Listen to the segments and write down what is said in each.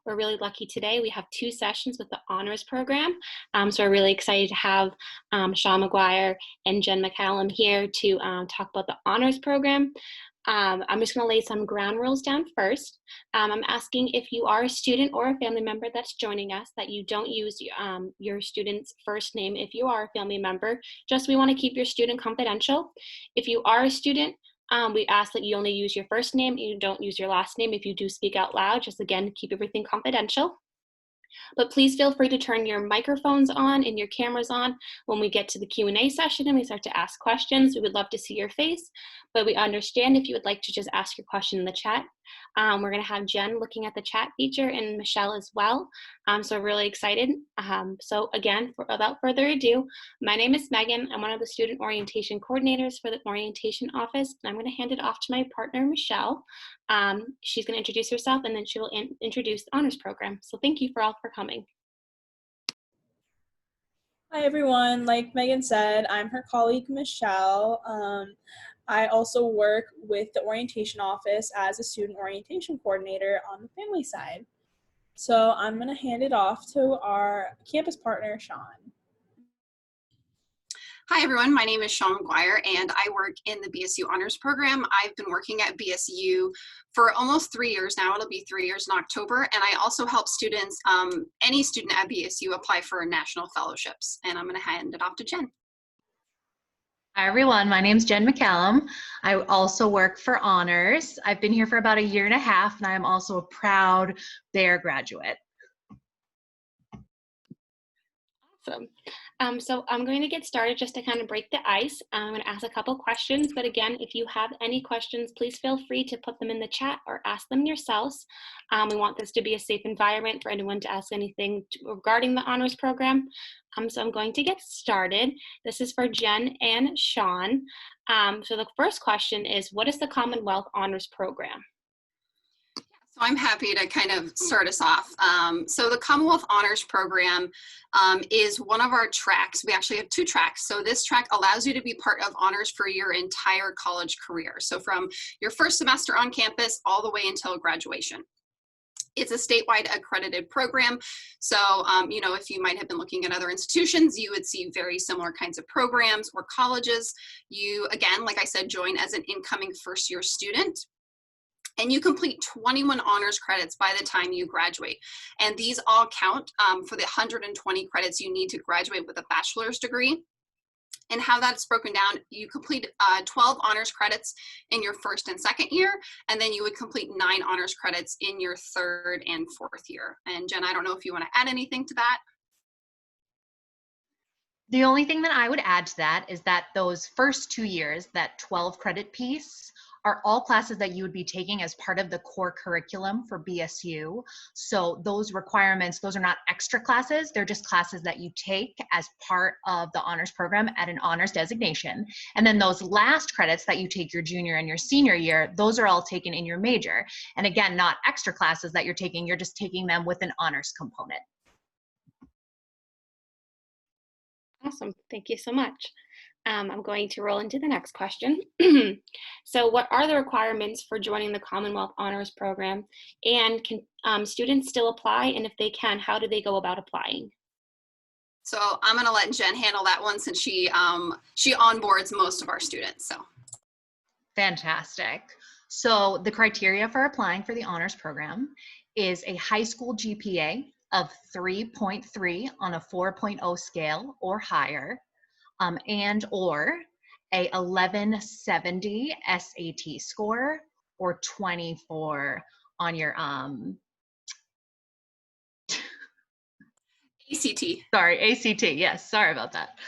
We're really lucky today. We have 2 sessions with the honors program. So we're really excited to have Sean McGuire and Jen McCallum here to talk about the honors program. I'm just going to lay some ground rules down first. I'm asking if you are a student or a family member that's joining us that you don't use your student's first name if you are a family member. Just we want to keep your student confidential. If you are a student, we ask that you only use your first name, you don't use your last name if you do speak out loud, just again, keep everything confidential. But please feel free to turn your microphones on and your cameras on when we get to the Q&A session and we start to ask questions. We would love to see your face, but we understand if you would like to just ask your question in the chat. We're going to have Jen looking at the chat feature and Michelle as well. So we're really excited. So again, without further ado, my name is Megan. I'm one of the student orientation coordinators for the orientation office. And I'm going to hand it off to my partner, Michelle. She's going to introduce herself and then she will introduce the honors program. So thank you for all for coming. Hi everyone, like Megan said, I'm her colleague Michelle. I also work with the orientation office as a student orientation coordinator on the family side. So I'm going to hand it off to our campus partner, Sean. Hi everyone, my name is Sean McGuire and I work in the BSU Honors Program. I've been working at BSU for almost 3 years now. It'll be 3 years in October. And I also help students, any student at BSU apply for national fellowships. And I'm going to hand it off to Jen. Hi everyone, my name is Jen McCallum. I also work for Honors. I've been here for about 1.5 years and I am also a proud Bayer graduate. Awesome. So I'm going to get started just to kind of break the ice. I'm going to ask a couple questions, but again, if you have any questions, please feel free to put them in the chat or ask them yourselves. We want this to be a safe environment for anyone to ask anything regarding the honors program. So I'm going to get started. This is for Jen and Sean. So the first question is, what is the Commonwealth Honors Program? So I'm happy to kind of start us off. So the Commonwealth Honors Program is one of our tracks. We actually have 2 tracks. So this track allows you to be part of honors for your entire college career. So from your first semester on campus all the way until graduation. It's a statewide accredited program. So, you know, if you might have been looking at other institutions, you would see very similar kinds of programs or colleges. You, again, like I said, join as an incoming first-year student. And you complete 21 honors credits by the time you graduate. And these all count for the 120 credits you need to graduate with a bachelor's degree. And how that's broken down, you complete 12 honors credits in your first and second year, and then you would complete 9 honors credits in your third and fourth year. And Jen, I don't know if you want to add anything to that. The only thing that I would add to that is that those first 2 years, that 12 credit piece, are all classes that you would be taking as part of the core curriculum for BSU. So those requirements, those are not extra classes, they're just classes that you take as part of the honors program at an honors designation. And then those last credits that you take your junior and your senior year, those are all taken in your major. And again, not extra classes that you're taking, you're just taking them with an honors component. Awesome, thank you so much. I'm going to roll into the next question. So what are the requirements for joining the Commonwealth Honors Program? And can students still apply? And if they can, how do they go about applying? So I'm going to let Jen handle that one since she onboards most of our students. So fantastic. So the criteria for applying for the honors program is a high school GPA of 3.3 on a 4.0 scale or higher. And or a 1170 SAT score or 24 on your ACT. Sorry, ACT, yes, sorry about that.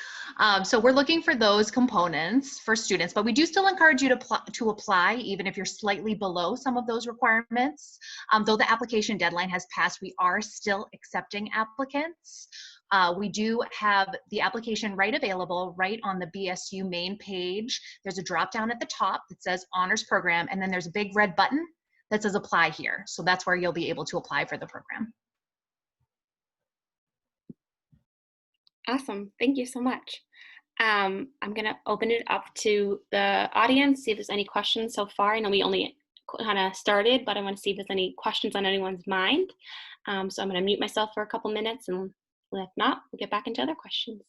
So we're looking for those components for students, but we do still encourage you to apply even if you're slightly below some of those requirements. Though the application deadline has passed, we are still accepting applicants. We do have the application right available right on the BSU main page. There's a drop down at the top that says honors program, and then there's a big red button that says apply here. So that's where you'll be able to apply for the program. Awesome, thank you so much. I'm gonna open it up to the audience, see if there's any questions so far. I know we only kind of started, but I want to see if there's any questions on anyone's mind. So I'm going to mute myself for a couple minutes, and if not, we'll get back into other questions.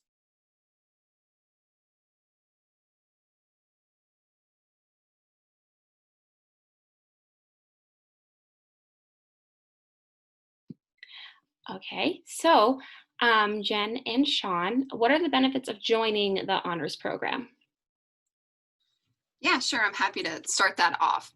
Okay, so Jen and Sean, what are the benefits of joining the honors program? Yeah, sure. I'm happy to start that off.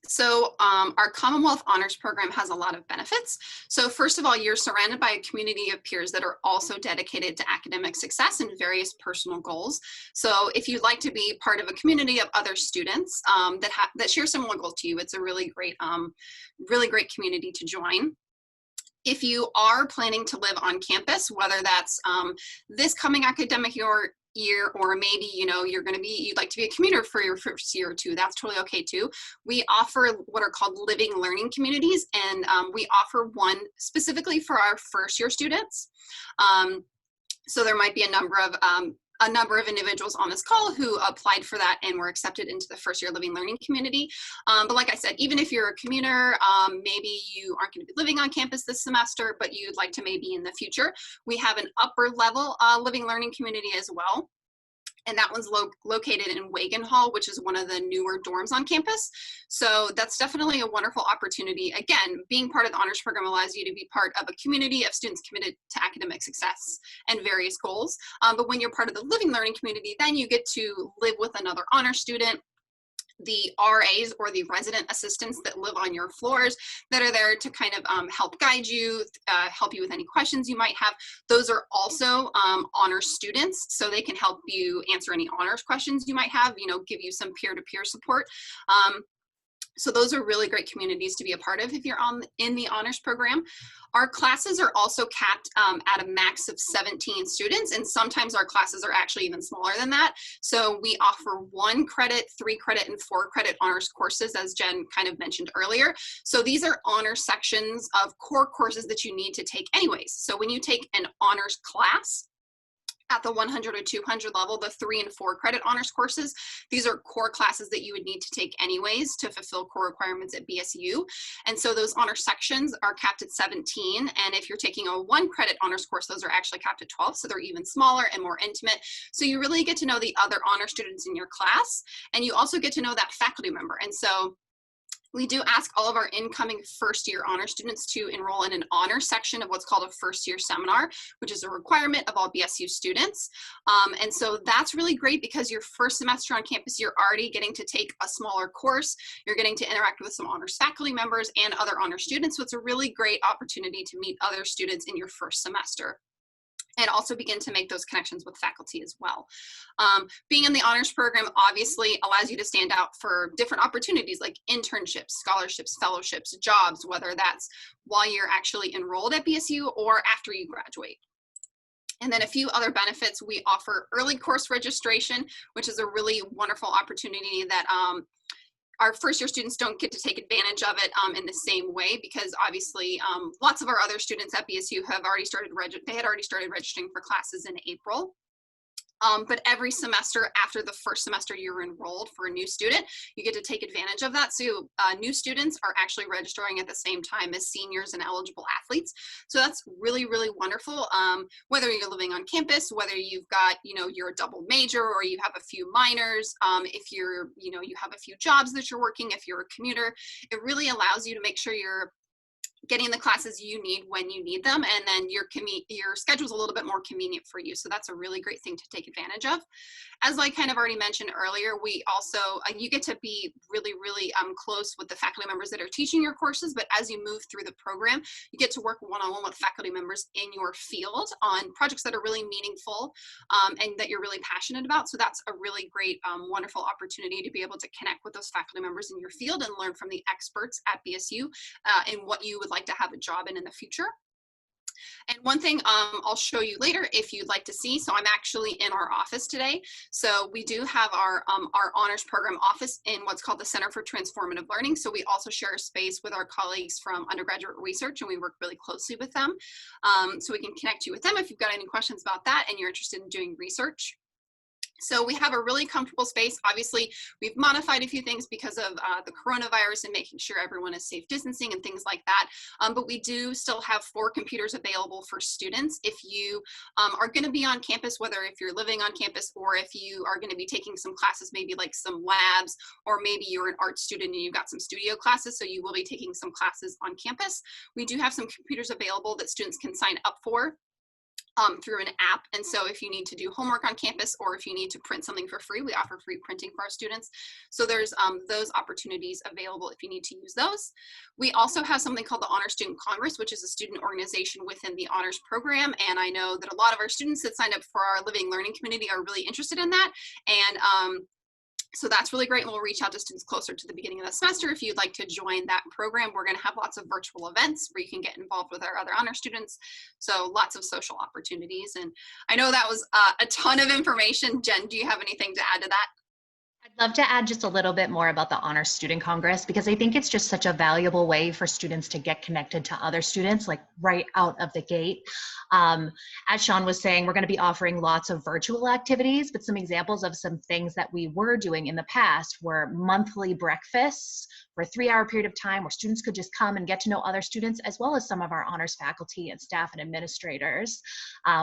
So our Commonwealth Honors Program has a lot of benefits. So first of all, you're surrounded by a community of peers that are also dedicated to academic success and various personal goals. So if you'd like to be part of a community of other students that share similar goals to you, it's a really great community to join. If you are planning to live on campus, whether that's this coming academic year, or maybe you'd like to be a commuter for your first year or two, that's totally okay too. We offer what are called living learning communities, and we offer one specifically for our first year students. So there might be a number of individuals on this call who applied for that and were accepted into the first year living learning community. But like I said, even if you're a commuter, maybe you aren't going to be living on campus this semester, but you'd like to maybe in the future, we have an upper level living learning community as well. And that one's located in Wagon Hall, which is one of the newer dorms on campus. So that's definitely a wonderful opportunity. Again, being part of the honors program allows you to be part of a community of students committed to academic success and various goals. But when you're part of the living learning community, then you get to live with another honor student, the RAs or the resident assistants that live on your floors that are there to kind of help guide you, help you with any questions you might have. Those are also honor students, so they can help you answer any honors questions you might have, give you some peer-to-peer support. So those are really great communities to be a part of if you're in the honors program. Our classes are also capped at a max of 17 students, and sometimes our classes are actually even smaller than that. So we offer 1 credit, 3 credit, and 4 credit honors courses, as Jen kind of mentioned earlier. So these are honor sections of core courses that you need to take anyways. So when you take an honors class, at the 100 or 200 level, the 3 and 4 credit honors courses, these are core classes that you would need to take anyways to fulfill core requirements at BSU. And so those honor sections are capped at 17. And if you're taking a 1 credit honors course, those are actually capped at 12. So they're even smaller and more intimate. So you really get to know the other honor students in your class. And you also get to know that faculty member. And so we do ask all of our incoming first year honor students to enroll in an honor section of what's called a first year seminar, which is a requirement of all BSU students. And so that's really great because your first semester on campus, you're already getting to take a smaller course. You're getting to interact with some honors faculty members and other honor students. So it's a really great opportunity to meet other students in your first semester, and also begin to make those connections with faculty as well. Being in the honors program obviously allows you to stand out for different opportunities like internships, scholarships, fellowships, jobs, whether that's while you're actually enrolled at BSU or after you graduate. And then a few other benefits. We offer early course registration, which is a really wonderful opportunity that our first year students don't get to take advantage of it in the same way, because obviously lots of our other students at BSU have already started registering for classes in April. But every semester after the first semester you're enrolled for a new student, you get to take advantage of that. So new students are actually registering at the same time as seniors and eligible athletes. So that's really, really wonderful. Whether you're living on campus, whether you've got, you're a double major or you have a few minors, if you're, you have a few jobs that you're working, if you're a commuter, it really allows you to make sure you're getting the classes you need when you need them, and then your schedule's a little bit more convenient for you. So that's a really great thing to take advantage of. As I kind of already mentioned earlier, we also, you get to be really, really close with the faculty members that are teaching your courses, but as you move through the program, you get to work one-on-one with faculty members in your field on projects that are really meaningful and that you're really passionate about. So that's a really great, wonderful opportunity to be able to connect with those faculty members in your field and learn from the experts at BSU and what you would like to have a job in the future. And one thing I'll show you later if you'd like to see, so I'm actually in our office today. So we do have our honors program office in what's called the Center for Transformative Learning. So we also share a space with our colleagues from undergraduate research, and we work really closely with them. So we can connect you with them if you've got any questions about that and you're interested in doing research. So we have a really comfortable space. Obviously, we've modified a few things because of the coronavirus and making sure everyone is safe distancing and things like that. But we do still have 4 computers available for students. If you are going to be on campus, whether if you're living on campus or if you are going to be taking some classes, maybe like some labs, or maybe you're an art student and you've got some studio classes, so you will be taking some classes on campus. We do have some computers available that students can sign up for through an app. And so if you need to do homework on campus or if you need to print something for free, we offer free printing for our students. So there's those opportunities available if you need to use those. We also have something called the Honor Student Congress, which is a student organization within the honors program. And I know that a lot of our students that signed up for our Living Learning community are really interested in that. And so that's really great. And we'll reach out to students closer to the beginning of the semester. If you'd like to join that program, we're going to have lots of virtual events where you can get involved with our other honor students. So lots of social opportunities. And I know that was a ton of information. Jen, do you have anything to add to that? I'd love to add just a little bit more about the Honor Student Congress, because I think it's just such a valuable way for students to get connected to other students, like right out of the gate. As Sean was saying, we're going to be offering lots of virtual activities, but some examples of some things that we were doing in the past were monthly breakfasts for a 3-hour period of time where students could just come and get to know other students, as well as some of our honors faculty and staff and administrators.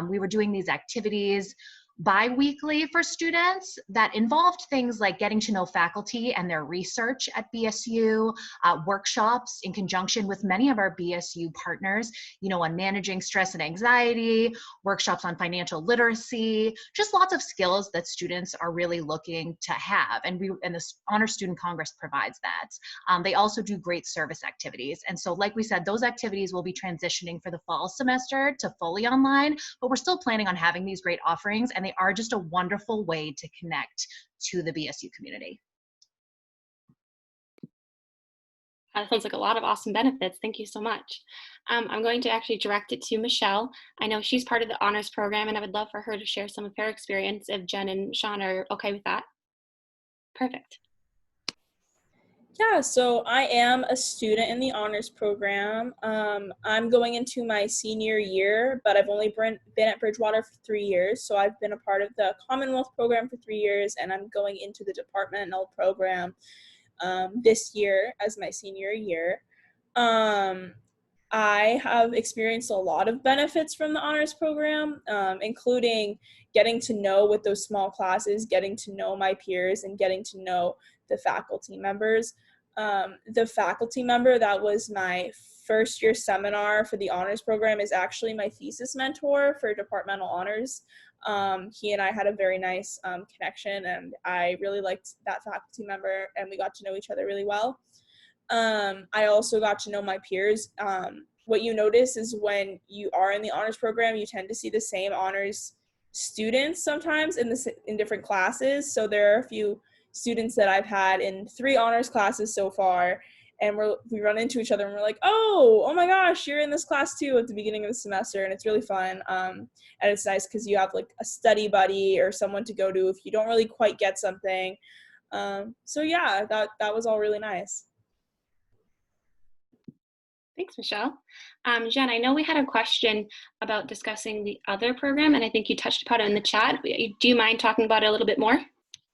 We were doing these activities bi-weekly for students that involved things like getting to know faculty and their research at BSU, workshops in conjunction with many of our BSU partners, on managing stress and anxiety, workshops on financial literacy, just lots of skills that students are really looking to have. And the Honor Student Congress provides that. They also do great service activities. And so, like we said, those activities will be transitioning for the fall semester to fully online, but we're still planning on having these great offerings, and they are just a wonderful way to connect to the BSU community. That sounds like a lot of awesome benefits. Thank you so much. I'm going to actually direct it to Michelle. I know she's part of the honors program, and I would love for her to share some of her experience if Jen and Sean are okay with that. Perfect. Yeah, so I am a student in the honors program. I'm going into my senior year, but I've only been at Bridgewater for 3 years. So I've been a part of the Commonwealth program for 3 years, and I'm going into the departmental program this year as my senior year. I have experienced a lot of benefits from the honors program, including getting to know with those small classes, getting to know my peers, and getting to know the faculty members. The faculty member that was my first year seminar for the honors program is actually my thesis mentor for departmental honors. He and I had a very nice connection, and I really liked that faculty member, and we got to know each other really well. I also got to know my peers. What you notice is when you are in the honors program, you tend to see the same honors students sometimes in different classes. So there are a few students that I've had in 3 honors classes so far, and we run into each other and we're like, oh my gosh, you're in this class too at the beginning of the semester, and it's really fun. And it's nice because you have like a study buddy or someone to go to if you don't really quite get something. So yeah, that was all really nice. Thanks, Michelle. Jen, I know we had a question about discussing the other program, and I think you touched upon it in the chat. Do you mind talking about it a little bit more?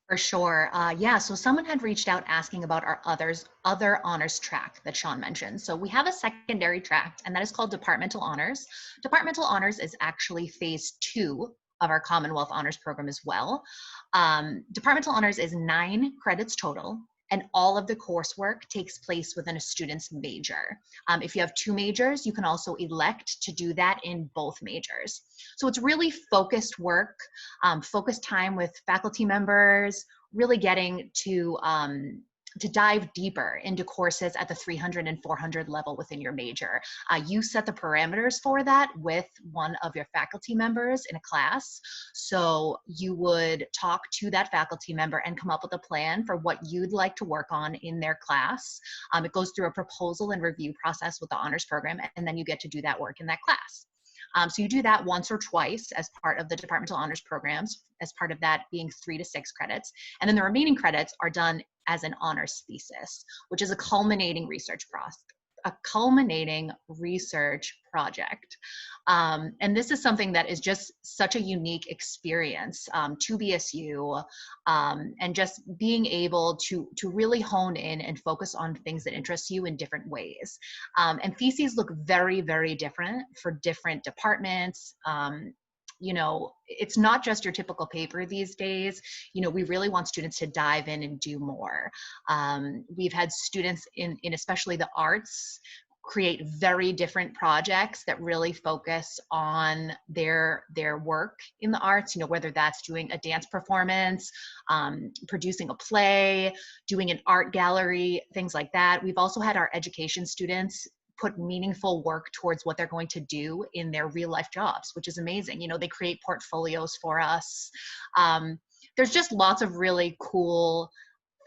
For sure. Yeah, so someone had reached out asking about our other honors track that Sean mentioned. So we have a secondary track, and that is called Departmental Honors. Departmental Honors is actually phase 2 of our Commonwealth Honors program as well. Departmental Honors is 9 credits total, and all of the coursework takes place within a student's major. If you have 2 majors, you can also elect to do that in both majors. So it's really focused work, focused time with faculty members, really getting to dive deeper into courses at the 300 and 400 level within your major. You set the parameters for that with one of your faculty members in a class. So you would talk to that faculty member and come up with a plan for what you'd like to work on in their class. It goes through a proposal and review process with the honors program, and then you get to do that work in that class. So you do that once or twice as part of the departmental honors programs, as part of that being 3 to 6 credits. And then the remaining credits are done as an honors thesis, which is a culminating research a culminating research project. And this is something that is just such a unique experience to BSU, and just being able to really hone in and focus on things that interest you in different ways. And theses look very, very different for different departments. You know, it's not just your typical paper these days. You know, we really want students to dive in and do more. We've had students in especially the arts create very different projects that really focus on their work in the arts, you know, whether that's doing a dance performance, producing a play, doing an art gallery, things like that. We've also had our education students put meaningful work towards what they're going to do in their real life jobs, which is amazing. You know, they create portfolios for us. There's just lots of really cool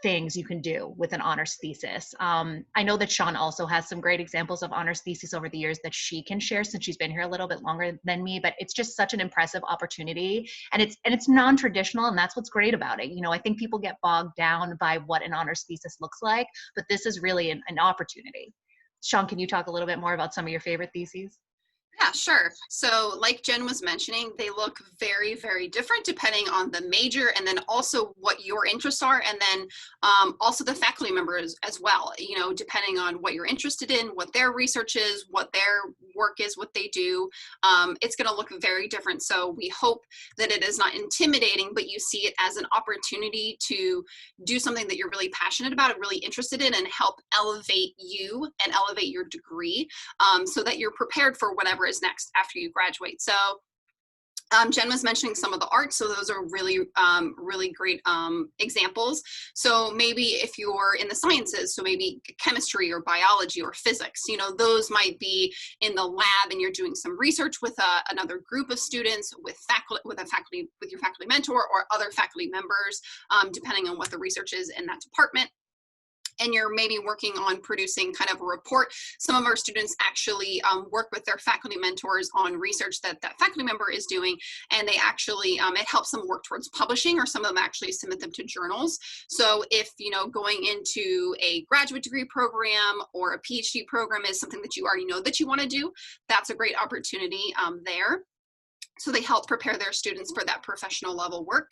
things you can do with an honors thesis. I know that Sean also has some great examples of honors thesis over the years that she can share, since she's been here a little bit longer than me, but it's just such an impressive opportunity, and it's non-traditional, and that's what's great about it. You know, I think people get bogged down by what an honors thesis looks like, but this is really an opportunity. Sean, can you talk a little bit more about some of your favorite theses? Yeah, sure. So like Jen was mentioning, they look very, very different depending on the major, and then also what your interests are, and then also the faculty members as well, you know, depending on what you're interested in, what their research is, what their work is, what they do. It's going to look very different. So we hope that it is not intimidating, but you see it as an opportunity to do something that you're really passionate about and really interested in, and help elevate you and elevate your degree, so that you're prepared for whatever is next after you graduate. So Jen was mentioning some of the arts, so those are really, really great examples. So maybe if you're in the sciences, so maybe chemistry or biology or physics, you know, those might be in the lab, and you're doing some research with another group of students, with your faculty mentor or other faculty members, depending on what the research is in that department. And you're maybe working on producing kind of a report. Some of our students actually work with their faculty mentors on research that that faculty member is doing, and they actually, it helps them work towards publishing, or some of them actually submit them to journals. So if, you know, going into a graduate degree program or a PhD program is something that you already know that you want to do, that's a great opportunity there. So they help prepare their students for that professional level work.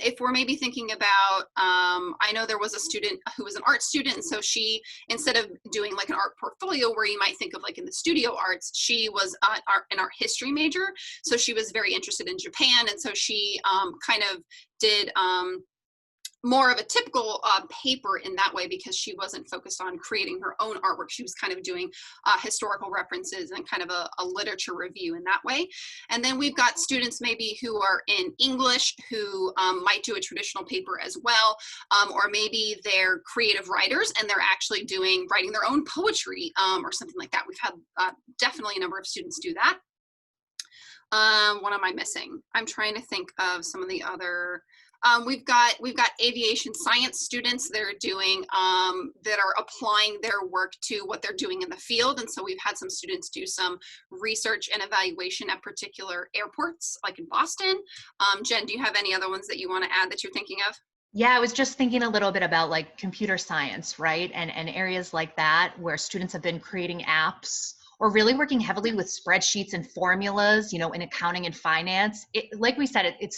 If we're maybe thinking about, I know there was a student who was an art student, and so she, instead of doing like an art portfolio where you might think of like in the studio arts, she was an art history major. So she was very interested in Japan, and so she kind of did more of a typical paper in that way, because she wasn't focused on creating her own artwork. She was kind of doing historical references and kind of a literature review in that way. And then we've got students maybe who are in English who might do a traditional paper as well, or maybe they're creative writers and they're actually writing their own poetry or something like that. We've had definitely a number of students do that. What am I missing? I'm trying to think of some of the other. We've got aviation science students that are doing, that are applying their work to what they're doing in the field. And so we've had some students do some research and evaluation at particular airports, like in Boston. Jen, do you have any other ones that you want to add that you're thinking of? Yeah, I was just thinking a little bit about like computer science, right? And areas like that where students have been creating apps, or really working heavily with spreadsheets and formulas, you know, in accounting and finance. Like we said, it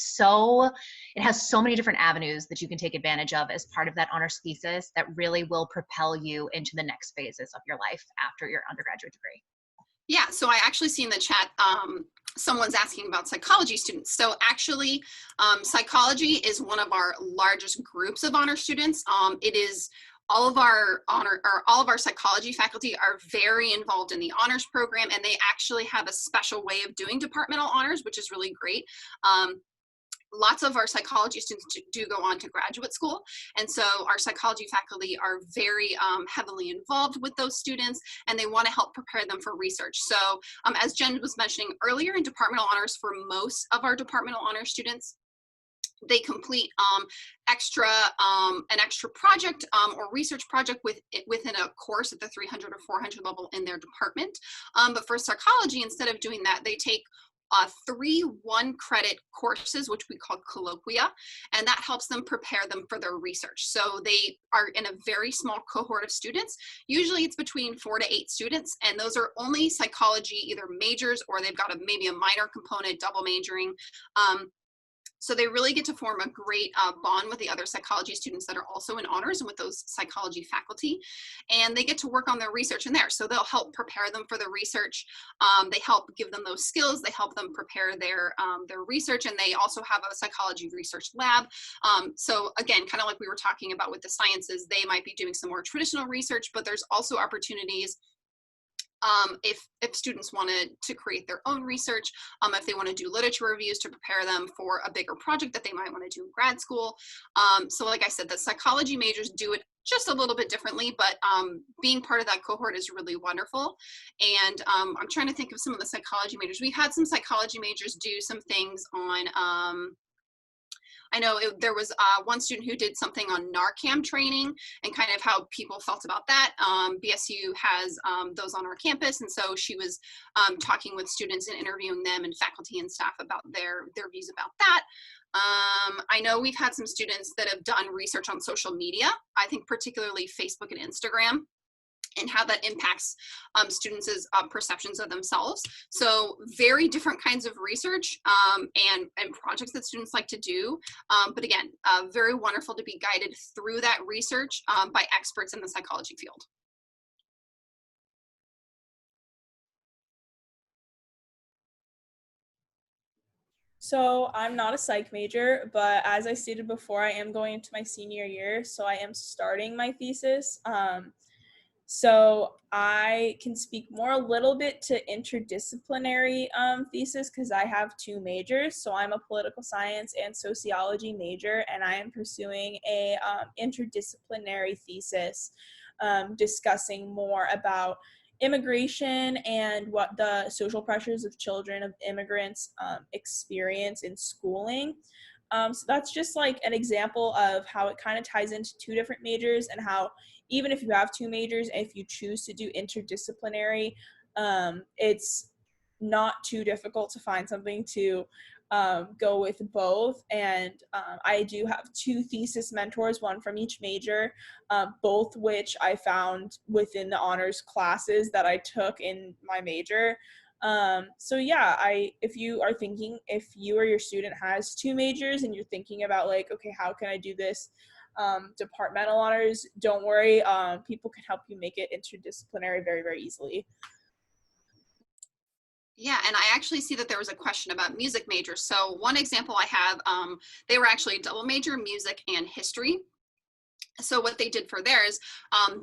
has so many different avenues that you can take advantage of as part of that honors thesis that really will propel you into the next phases of your life after your undergraduate degree. Yeah, so I actually see in the chat, someone's asking about psychology students. So actually, psychology is one of our largest groups of honor students. It is all of our psychology faculty are very involved in the honors program, and they actually have a special way of doing departmental honors, which is really great. Lots of our psychology students do go on to graduate school, and so our psychology faculty are very heavily involved with those students, and they want to help prepare them for research. So as Jen was mentioning earlier, in departmental honors, for most of our departmental honors students, they complete an extra project or research project within a course at the 300 or 400 level in their department. But for psychology, instead of doing that, they take 3 one-credit courses, which we call colloquia, and that helps them prepare them for their research. So they are in a very small cohort of students. Usually it's between 4 to 8 students, and those are only psychology, either majors or they've got maybe a minor component, double majoring. So they really get to form a great bond with the other psychology students that are also in honors and with those psychology faculty. And they get to work on their research in there. So they'll help prepare them for the research. They help give them those skills. They help them prepare their research. And they also have a psychology research lab. So again, kind of like we were talking about with the sciences, they might be doing some more traditional research, but there's also opportunities if students wanted to create their own research, if they want to do literature reviews to prepare them for a bigger project that they might want to do in grad school. So like I said, the psychology majors do it just a little bit differently, but being part of that cohort is really wonderful. And I'm trying to think of some of the psychology majors. We've had some psychology majors do some things on I know there was one student who did something on Narcan training and kind of how people felt about that. BSU has those on our campus, and so she was talking with students and interviewing them and faculty and staff about their views about that. I know we've had some students that have done research on social media, I think particularly Facebook and Instagram, and how that impacts students' perceptions of themselves. So very different kinds of research and projects that students like to do. But again, very wonderful to be guided through that research by experts in the psychology field. So I'm not a psych major, but as I stated before, I am going into my senior year, so I am starting my thesis. So I can speak more a little bit to interdisciplinary thesis because I have 2 majors. So I'm a political science and sociology major, and I am pursuing a interdisciplinary thesis discussing more about immigration and what the social pressures of children of immigrants experience in schooling. So that's just like an example of how it kind of ties into 2 different majors, and how even if you have 2 majors, if you choose to do interdisciplinary, it's not too difficult to find something to go with both. And I do have 2 thesis mentors, one from each major, both which I found within the honors classes that I took in my major. So yeah, if you or your student has 2 majors and you're thinking about like, okay, how can I do this departmental honors, don't worry, people can help you make it interdisciplinary very, very easily. Yeah, and I actually see that there was a question about music majors. So one example I have, they were actually a double major, music and history. So what they did for theirs,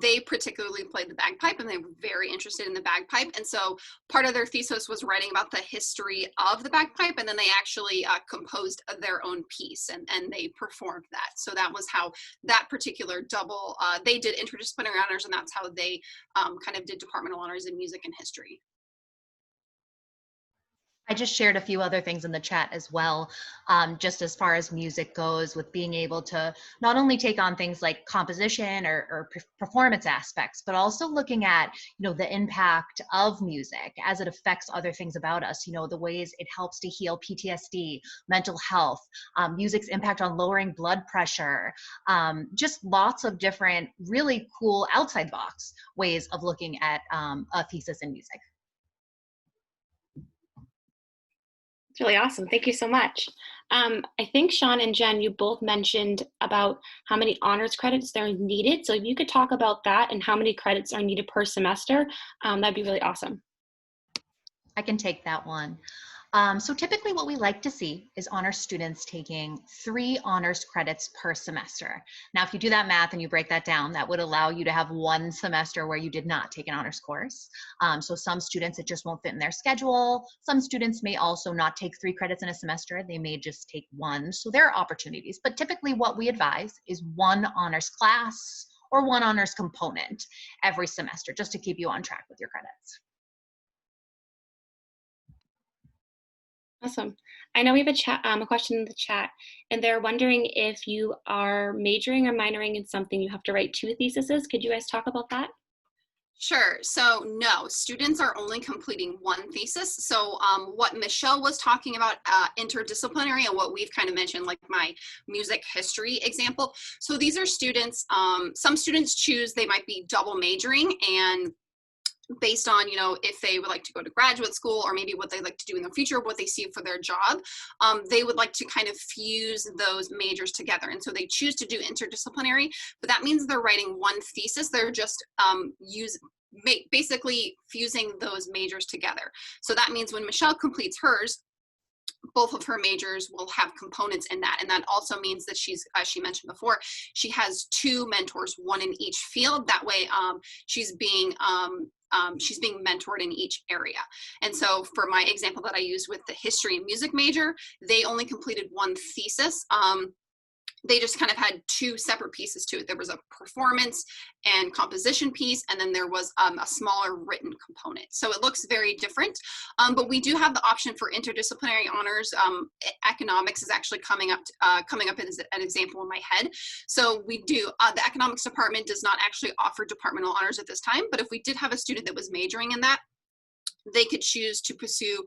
they particularly played the bagpipe, and they were very interested in the bagpipe. And so part of their thesis was writing about the history of the bagpipe, and then they actually composed their own piece, and they performed that. So that was how that particular double, they did interdisciplinary honors, and that's how they kind of did departmental honors in music and history. I just shared a few other things in the chat as well, just as far as music goes, with being able to not only take on things like composition or performance aspects, but also looking at, the impact of music as it affects other things about us, the ways it helps to heal PTSD, mental health, music's impact on lowering blood pressure, just lots of different really cool outside box ways of looking at a thesis in music. It's really awesome. Thank you so much. I think Sean and Jen, you both mentioned about how many honors credits there are needed. So if you could talk about that and how many credits are needed per semester, that'd be really awesome. I can take that one. So typically what we like to see is honors students taking 3 honors credits per semester. Now, if you do that math and you break that down, that would allow you to have 1 semester where you did not take an honors course. So some students, it just won't fit in their schedule. Some students may also not take 3 credits in a semester. They may just take 1. So there are opportunities, but typically what we advise is 1 honors class or 1 honors component every semester, just to keep you on track with your credits. Awesome. I know we have a question in the chat, and they're wondering if you are majoring or minoring in something, you have to write 2 theses. Could you guys talk about that? Sure. So no, students are only completing one thesis. So what Michelle was talking about, interdisciplinary, and what we've kind of mentioned, like my music history example. So these are students, some students choose, they might be double majoring, and based on, you know, if they would like to go to graduate school, or maybe what they like to do in the future, what they see for their job, they would like to kind of fuse those majors together. And so they choose to do interdisciplinary, but that means they're writing one thesis. They're just basically fusing those majors together. So that means when Michelle completes hers, both of her majors will have components in that. And that also means that she's, as she mentioned before, she has two mentors, one in each field. That way she's being mentored in each area. And so for my example that I used with the history and music major, they only completed one thesis. They just kind of had two separate pieces to it. There was a performance and composition piece, and then there was a smaller written component. So it looks very different, but we do have the option for interdisciplinary honors. Economics is actually coming up as an example in my head. So we do, the economics department does not actually offer departmental honors at this time, but if we did have a student that was majoring in that, they could choose to pursue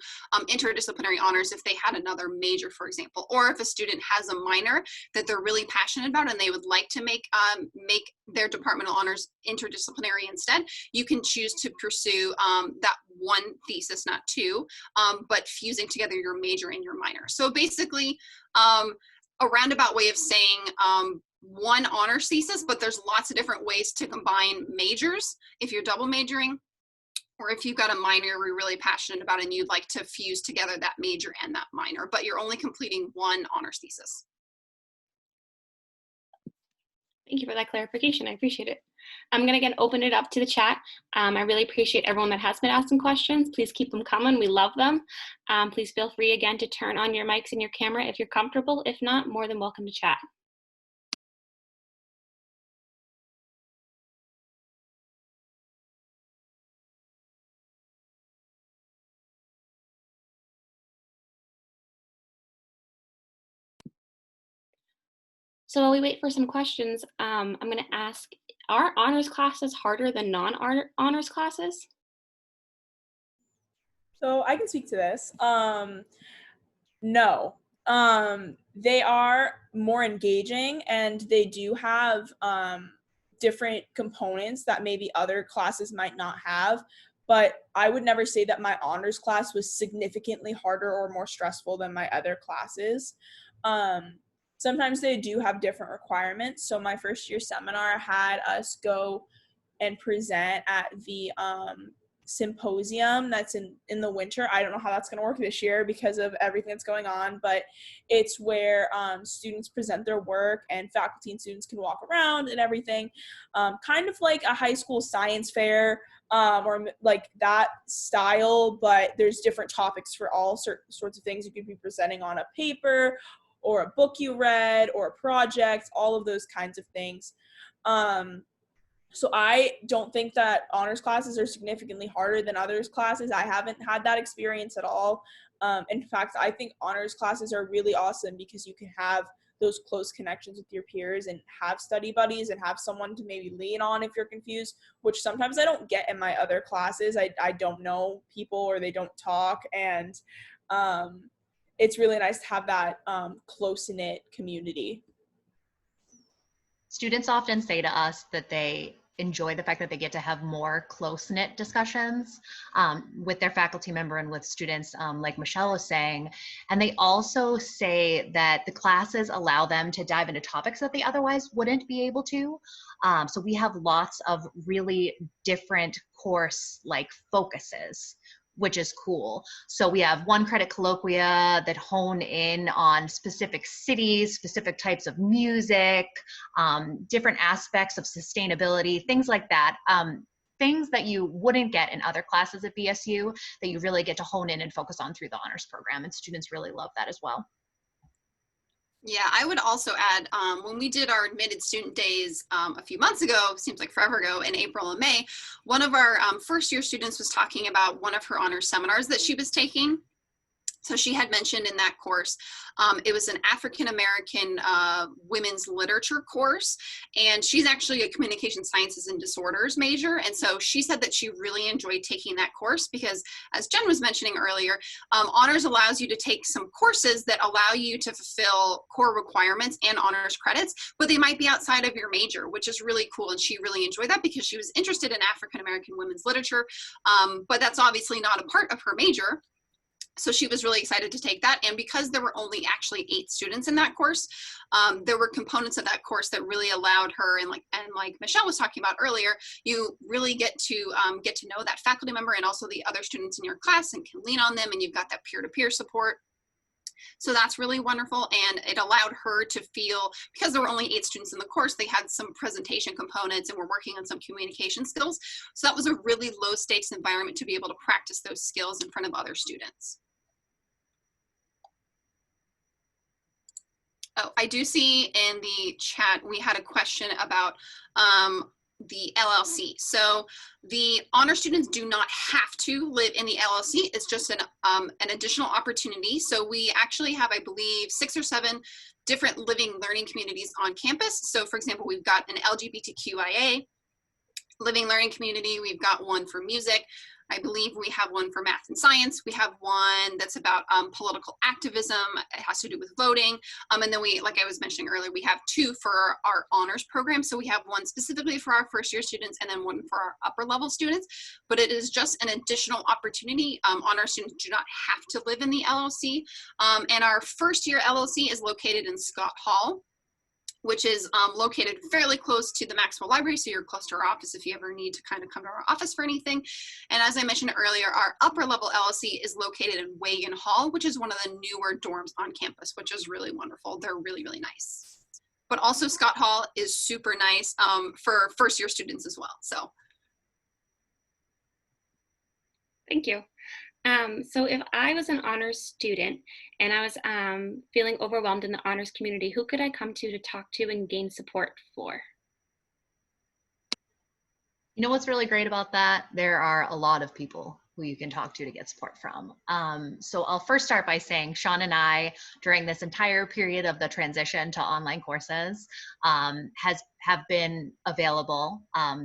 interdisciplinary honors if they had another major, for example, or if a student has a minor that they're really passionate about and they would like to make their departmental honors interdisciplinary instead, you can choose to pursue that one thesis, not two, but fusing together your major and your minor. So basically, a roundabout way of saying one honors thesis, but there's lots of different ways to combine majors if you're double majoring, or if you've got a minor you're really passionate about and you'd like to fuse together that major and that minor, but you're only completing one honors thesis. Thank you for that clarification. I appreciate it. I'm going to again open it up to the chat. I really appreciate everyone that has been asking questions. Please keep them coming. We love them. Please feel free again to turn on your mics and your camera if you're comfortable. If not, more than welcome to chat. So while we wait for some questions, I'm going to ask, are honors classes harder than non-honors classes? So I can speak to this. No. They are more engaging, and they do have different components that maybe other classes might not have. But I would never say that my honors class was significantly harder or more stressful than my other classes. Sometimes they do have different requirements. So my first year seminar had us go and present at the symposium that's in the winter. I don't know how that's going to work this year because of everything that's going on, but it's where students present their work and faculty and students can walk around and everything, kind of like a high school science fair, or like that style, but there's different topics for all certain sorts of things. You could be presenting on a paper or a book you read or a project, all of those kinds of things. So I don't think that honors classes are significantly harder than others classes. I haven't had that experience at all. In fact, I think honors classes are really awesome because you can have those close connections with your peers and have study buddies and have someone to maybe lean on if you're confused, which sometimes I don't get in my other classes. I don't know people or they don't talk, and it's really nice to have that close-knit community. Students often say to us that they enjoy the fact that they get to have more close-knit discussions with their faculty member and with students, like Michelle was saying. And they also say that the classes allow them to dive into topics that they otherwise wouldn't be able to. So we have lots of really different course like focuses, which is cool. So we have one credit colloquia that hone in on specific cities, specific types of music, different aspects of sustainability, things like that. Things that you wouldn't get in other classes at BSU that you really get to hone in and focus on through the honors program. And students really love that as well. Yeah, I would also add, when we did our admitted student days a few months ago, seems like forever ago, in April and May, one of our first year students was talking about one of her honors seminars that she was taking. So she had mentioned in that course, it was an African-American women's literature course, and she's actually a communication sciences and disorders major. And so she said that she really enjoyed taking that course because, as Jen was mentioning earlier, honors allows you to take some courses that allow you to fulfill core requirements and honors credits, but they might be outside of your major, which is really cool. And she really enjoyed that because she was interested in African-American women's literature, but that's obviously not a part of her major. So she was really excited to take that. And because there were only actually 8 students in that course, there were components of that course that really allowed her, and like Michelle was talking about earlier, you really get to know that faculty member and also the other students in your class and can lean on them, and you've got that peer-to-peer support. So that's really wonderful, and it allowed her to feel, because there were only 8 students in the course, they had some presentation components and were working on some communication skills. So that was a really low stakes environment to be able to practice those skills in front of other students. Oh, I do see in the chat, we had a question about the LLC. So the honor students do not have to live in the LLC. It's just an additional opportunity. So we actually have, I believe, 6 or 7 different living learning communities on campus. So for example, we've got an LGBTQIA living learning community. We've got one for music. I believe we have one for math and science. We have one that's about political activism. It has to do with voting. And then we, like I was mentioning earlier, we have 2 for our honors program. So we have one specifically for our first year students and then one for our upper level students. But it is just an additional opportunity. Honor students do not have to live in the LLC. And our first year LLC is located in Scott Hall, which is located fairly close to the Maxwell Library, so you're close to our office if you ever need to kind of come to our office for anything. And as I mentioned earlier, our upper level LLC is located in Wagon Hall, which is one of the newer dorms on campus, which is really wonderful. They're really, really nice. But also Scott Hall is super nice for first year students as well. So. Thank you. So if I was an honors student and I was feeling overwhelmed in the honors community, who could I come to talk to and gain support for? You know what's really great about that? There are a lot of people who you can talk to get support from. So I'll first start by saying Sean and I, during this entire period of the transition to online courses, have been available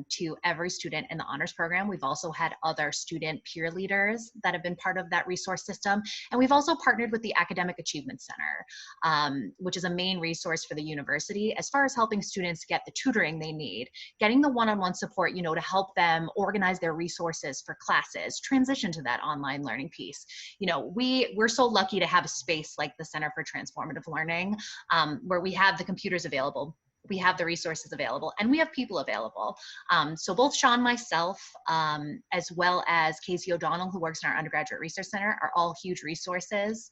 to every student in the honors program. We've also had other student peer leaders that have been part of that resource system. And we've also partnered with the Academic Achievement Center, which is a main resource for the university as far as helping students get the tutoring they need, getting the one-on-one support, you know, to help them organize their resources for classes, transition to that online learning piece. You know, we're so lucky to have a space like the Center for Transformative Learning, where we have the computers available, we have the resources available, and we have people available. So both Sean, myself, as well as Casey O'Donnell, who works in our undergraduate research center, are all huge resources.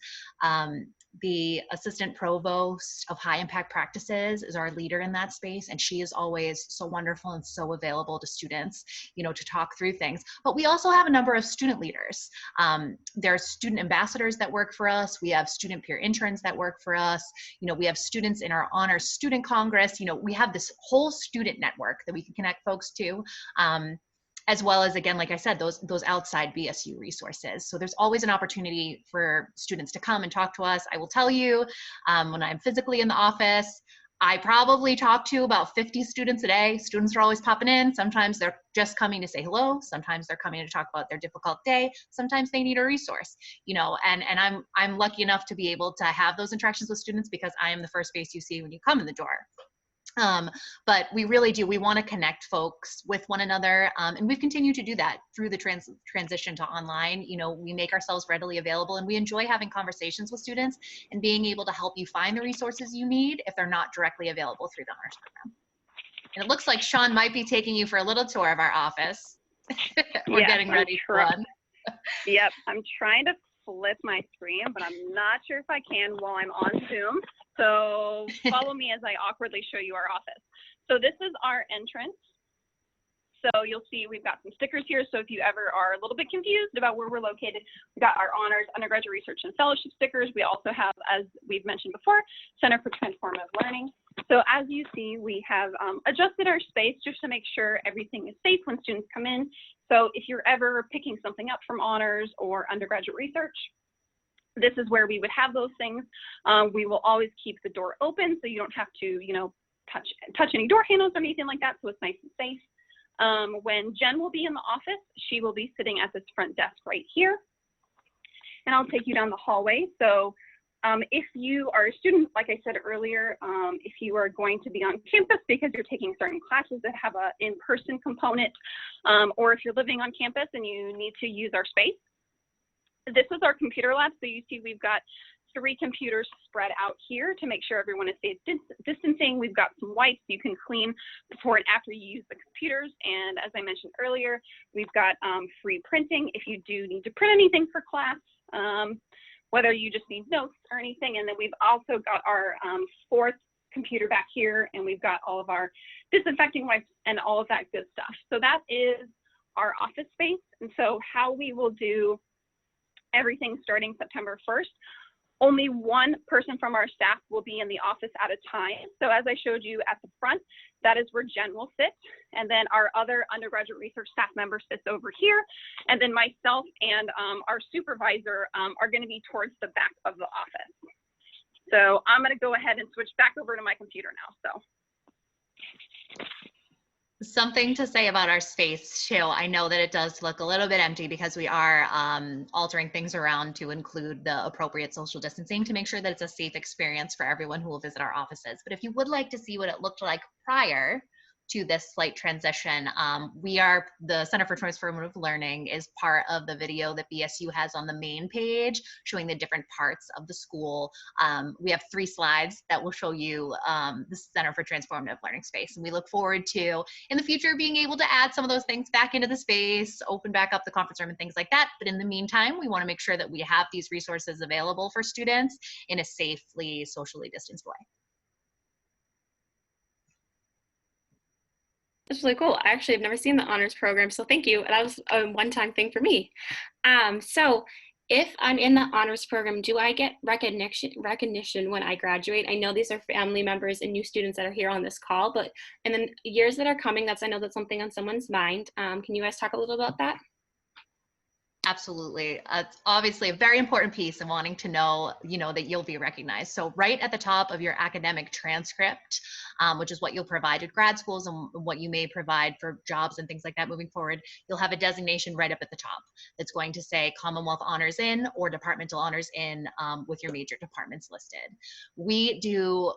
The assistant provost of high impact practices is our leader in that space, and she is always so wonderful and so available to students, you know, to talk through things. But we also have a number of student leaders. There are student ambassadors that work for us. We have student peer interns that work for us. You know, we have students in our honors student congress. You know, we have this whole student network that we can connect folks to. As well as, again, like I said, those outside BSU resources. So there's always an opportunity for students to come and talk to us. I will tell you, when I'm physically in the office, I probably talk to about 50 students a day. Students are always popping in. Sometimes they're just coming to say hello. Sometimes they're coming to talk about their difficult day. Sometimes they need a resource, you know, and I'm lucky enough to be able to have those interactions with students because I am the first face you see when you come in the door. But we really do, we want to connect folks with one another, and we've continued to do that through the transition to online. You know, we make ourselves readily available, and we enjoy having conversations with students and being able to help you find the resources you need if they're not directly available through the honors program. And it looks like Sean might be taking you for a little tour of our office. We're getting ready for one. Yep, I'm trying to flip my screen, but I'm not sure if I can while I'm on Zoom. So follow me as I awkwardly show you our office. So this is our entrance. So you'll see we've got some stickers here. So if you ever are a little bit confused about where we're located, we've got our honors, undergraduate research and fellowship stickers. We also have, as we've mentioned before, Center for Transformative Learning. So as you see, we have adjusted our space just to make sure everything is safe when students come in. So if you're ever picking something up from honors or undergraduate research, this is where we would have those things. We will always keep the door open so you don't have to, you know, touch any door handles or anything like that, so it's nice and safe. When Jen will be in the office, she will be sitting at this front desk right here. And I'll take you down the hallway. So if you are a student, like I said earlier, if you are going to be on campus because you're taking certain classes that have an in-person component, or if you're living on campus and you need to use our space, this is our computer lab. So you see we've got 3 computers spread out here to make sure everyone is safe distancing. We've got some wipes you can clean before and after you use the computers. And as I mentioned earlier, we've got free printing if you do need to print anything for class, whether you just need notes or anything. And then we've also got our 4th computer back here, and we've got all of our disinfecting wipes and all of that good stuff. So that is our office space. And so how we will do everything starting September 1st, only one person from our staff will be in the office at a time. So as I showed you at the front, that is where Jen will sit. And then our other undergraduate research staff member sits over here. And then myself and our supervisor are going to be towards the back of the office. So I'm going to go ahead and switch back over to my computer now. So. Something to say about our space too. I know that it does look a little bit empty because we are altering things around to include the appropriate social distancing to make sure that it's a safe experience for everyone who will visit our offices. But if you would like to see what it looked like prior to this slight transition, the Center for Transformative Learning is part of the video that BSU has on the main page showing the different parts of the school. We have 3 slides that will show you the Center for Transformative Learning space. And we look forward to, in the future, being able to add some of those things back into the space, open back up the conference room and things like that. But in the meantime, we want to make sure that we have these resources available for students in a safely, socially distanced way. That's really cool. I actually have never seen the honors program, so thank you. That was a one-time thing for me. So if I'm in the honors program, do I get recognition when I graduate? I know these are family members and new students that are here on this call, but in the years that are coming, I know that's something on someone's mind. Can you guys talk a little about that? Absolutely. It's obviously a very important piece of wanting to know, that you'll be recognized. So right at the top of your academic transcript, which is what you'll provide at grad schools and what you may provide for jobs and things like that moving forward, you'll have a designation right up at the top that's going to say Commonwealth Honors in or Departmental Honors in with your major departments listed. We do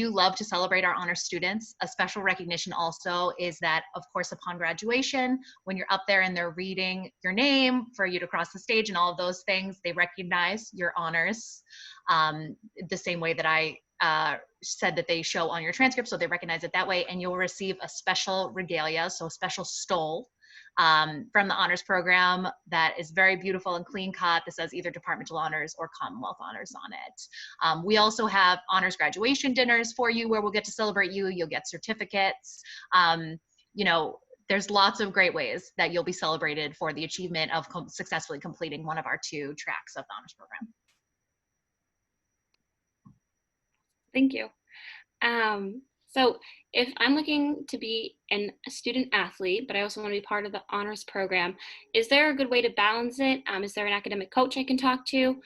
love to celebrate our honor students. A special recognition also is that, of course, upon graduation, when you're up there and they're reading your name for you to cross the stage and all of those things, they recognize your honors the same way that I said that they show on your transcript, so they recognize it that way, and you'll receive a special regalia, so a special stole from the honors program that is very beautiful and clean cut that says either Departmental Honors or Commonwealth Honors on it. We also have honors graduation dinners for you where we'll get to celebrate you. You'll get certificates. There's lots of great ways that you'll be celebrated for the achievement of successfully completing one of our 2 tracks of the honors program. Thank you. So if I'm looking to be a student athlete, but I also want to be part of the honors program, is there a good way to balance it? Is there an academic coach I can talk to?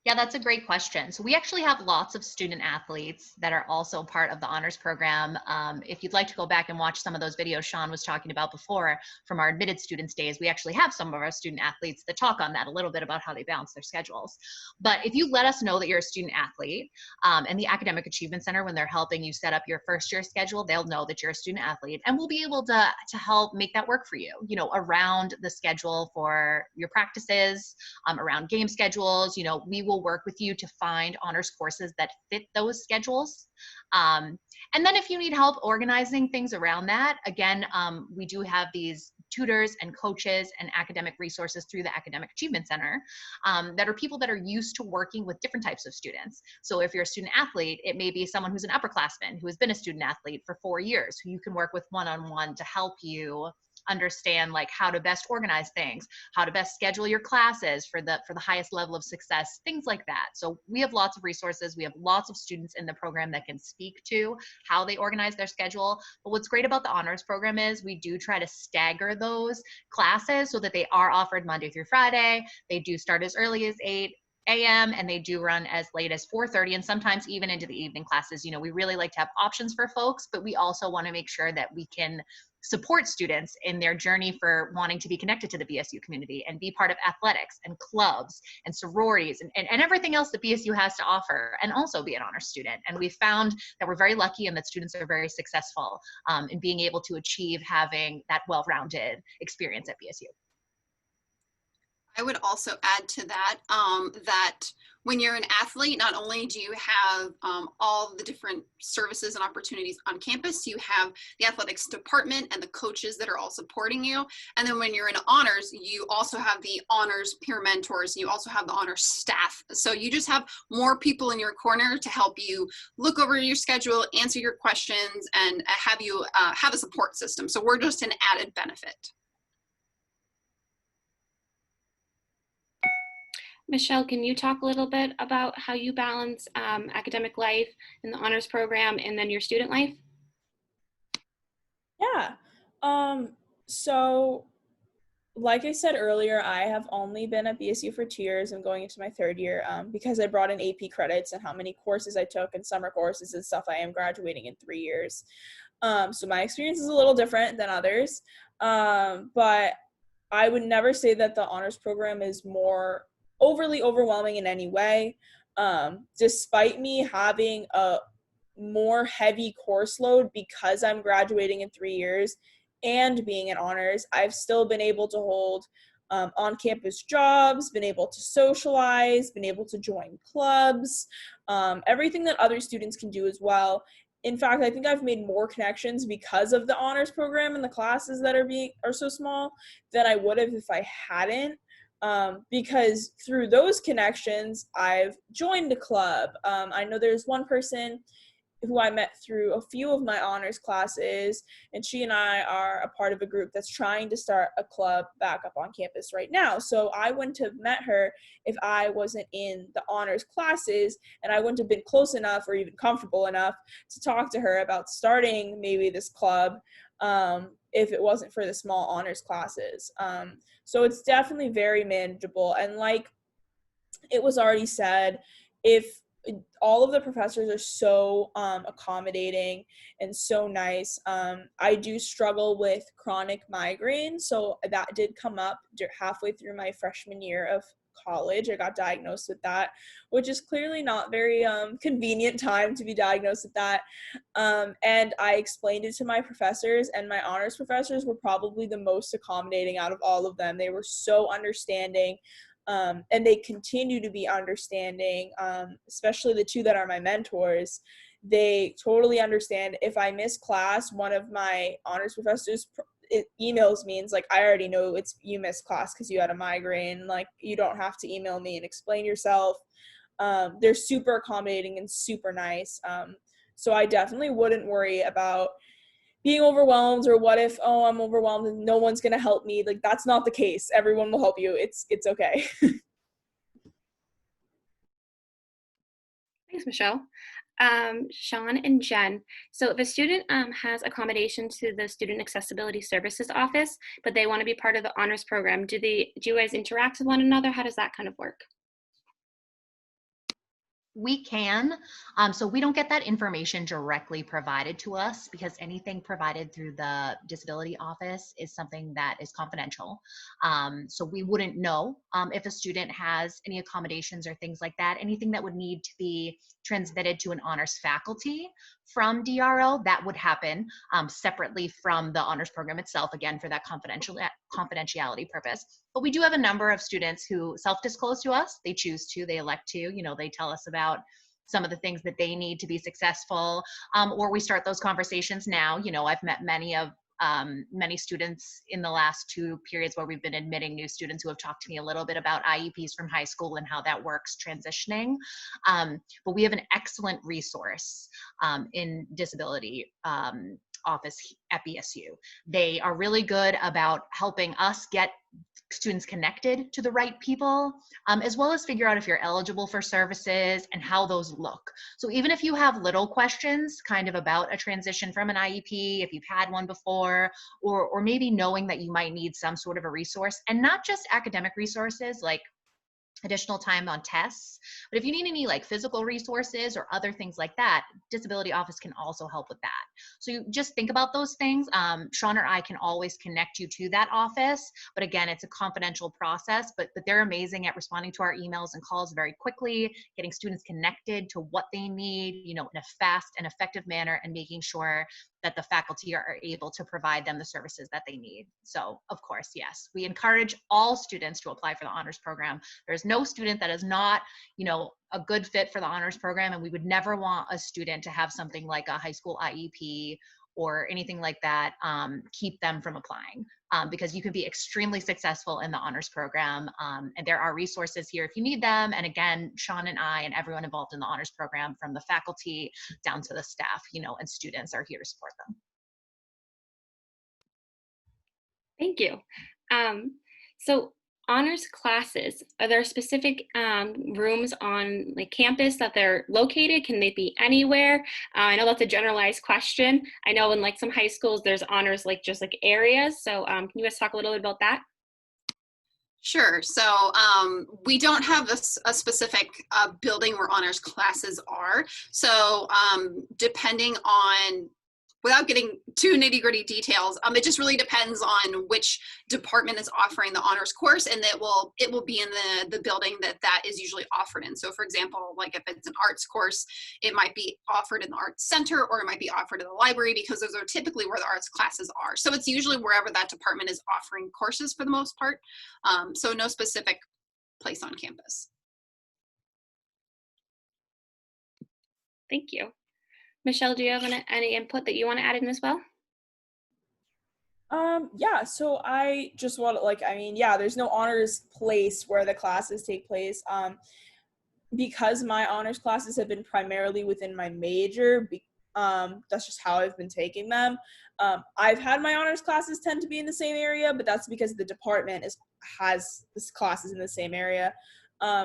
Yeah, that's a great question. So we actually have lots of student athletes that are also part of the honors program. If you'd like to go back and watch some of those videos Sean was talking about before from our admitted students days, we actually have some of our student athletes that talk on that a little bit about how they balance their schedules. But if you let us know that you're a student athlete and the Academic Achievement Center, when they're helping you set up your first year schedule, they'll know that you're a student athlete, and we'll be able to help make that work for you, around the schedule for your practices, around game schedules. We will work with you to find honors courses that fit those schedules. And then if you need help organizing things around that, again, we do have these tutors and coaches and academic resources through the Academic Achievement Center that are people that are used to working with different types of students. So if you're a student athlete, it may be someone who's an upperclassman who has been a student athlete for 4 years, who you can work with one-on-one to help you understand like how to best organize things, how to best schedule your classes for the highest level of success, things like that. So we have lots of resources. We have lots of students in the program that can speak to how they organize their schedule. But what's great about the honors program is we do try to stagger those classes so that they are offered Monday through Friday. They do start as early as 8 a.m. and they do run as late as 4:30 and sometimes even into the evening classes. You know, we really like to have options for folks, but we also want to make sure that we can support students in their journey for wanting to be connected to the BSU community and be part of athletics and clubs and sororities and everything else that BSU has to offer, and also be an honor student. And we found that we're very lucky and that students are very successful in being able to achieve having that well-rounded experience at BSU. I would also add to that that when you're an athlete, not only do you have all the different services and opportunities on campus, you have the athletics department and the coaches that are all supporting you. And then when you're in honors, you also have the honors peer mentors. You also have the honors staff. So you just have more people in your corner to help you look over your schedule, answer your questions, and have you have a support system. So we're just an added benefit. Michelle, can you talk a little bit about how you balance academic life in the honors program and then your student life? Yeah. So like I said earlier, I have only been at BSU for 2 years. I'm going into my 3rd year because I brought in AP credits and how many courses I took and summer courses and stuff. I am graduating in 3 years. So my experience is a little different than others. But I would never say that the honors program is more overly overwhelming in any way. Despite me having a more heavy course load because I'm graduating in 3 years and being in honors, I've still been able to hold on-campus jobs, been able to socialize, been able to join clubs, everything that other students can do as well. In fact, I think I've made more connections because of the honors program and the classes that are so small than I would have if I hadn't. Because through those connections, I've joined a club. I know there's one person who I met through a few of my honors classes, and she and I are a part of a group that's trying to start a club back up on campus right now. So I wouldn't have met her if I wasn't in the honors classes, and I wouldn't have been close enough or even comfortable enough to talk to her about starting maybe this club if it wasn't for the small honors classes. So it's definitely very manageable. And like it was already said, if all of the professors are so accommodating and so nice. I do struggle with chronic migraine, so that did come up halfway through my freshman year of college. I got diagnosed with that, which is clearly not very convenient time to be diagnosed with that. And I explained it to my professors, and my honors professors were probably the most accommodating out of all of them. They were so understanding. And they continue to be understanding, especially the two that are my mentors. They totally understand. If I miss class, one of my honors professors emails me and is like, I already know you missed class because you had a migraine. Like, you don't have to email me and explain yourself. They're super accommodating and super nice. So I definitely wouldn't worry about being overwhelmed or what if, oh, I'm overwhelmed and no one's going to help me. Like, that's not the case. Everyone will help you. It's okay. Thanks, Michelle. Sean and Jen. So if a student has accommodation to the Student Accessibility Services Office, but they want to be part of the honors program, do you guys interact with one another? How does that kind of work? We can. So we don't get that information directly provided to us because anything provided through the disability office is something that is confidential. So we wouldn't know if a student has any accommodations or things like that. Anything that would need to be transmitted to an honors faculty from DRO, that would happen separately from the honors program itself, again, for that confidentiality purpose. But we do have a number of students who self-disclose to us. They choose to, they elect to, they tell us about some of the things that they need to be successful, or we start those conversations now. I've met many students in the last 2 periods where we've been admitting new students who have talked to me a little bit about IEPs from high school and how that works transitioning. But we have an excellent resource in disability office at BSU. They are really good about helping us get students connected to the right people, as well as figure out if you're eligible for services and how those look. So even if you have little questions kind of about a transition from an IEP, if you've had one before, or maybe knowing that you might need some sort of a resource, and not just academic resources like additional time on tests, but if you need any like physical resources or other things like that, disability office can also help with that. So you just think about those things. Sean or I can always connect you to that office, but again, it's a confidential process, but they're amazing at responding to our emails and calls very quickly, getting students connected to what they need, you know, in a fast and effective manner, and making sure that the faculty are able to provide them the services that they need. So of course, yes, we encourage all students to apply for the honors program. There's no student that is not, you know, a good fit for the honors program, and we would never want a student to have something like a high school IEP or anything like that keep them from applying, because you can be extremely successful in the honors program, and there are resources here if you need them. And again, Sean and I and everyone involved in the honors program, from the faculty down to the staff, you know, and students, are here to support them. Thank you. So honors classes, are there specific rooms on like campus that they're located? Can they be anywhere? I know that's a generalized question. I know in like some high schools there's honors like just like areas. So can you guys talk a little bit about that? Sure. So we don't have a specific building where honors classes are. So depending on, without getting too nitty-gritty details, it just really depends on which department is offering the honors course, and it will be in the building that is usually offered in. So for example, like if it's an arts course, it might be offered in the arts center, or it might be offered in the library, because those are typically where the arts classes are. So it's usually wherever that department is offering courses for the most part. So no specific place on campus. Thank you. Michelle, do you have any input that you want to add in as well? Yeah, so I just want to, like, I mean, yeah, there's no honors place where the classes take place. Because my honors classes have been primarily within my major, that's just how I've been taking them. I've had my honors classes tend to be in the same area, but that's because the department has this classes in the same area.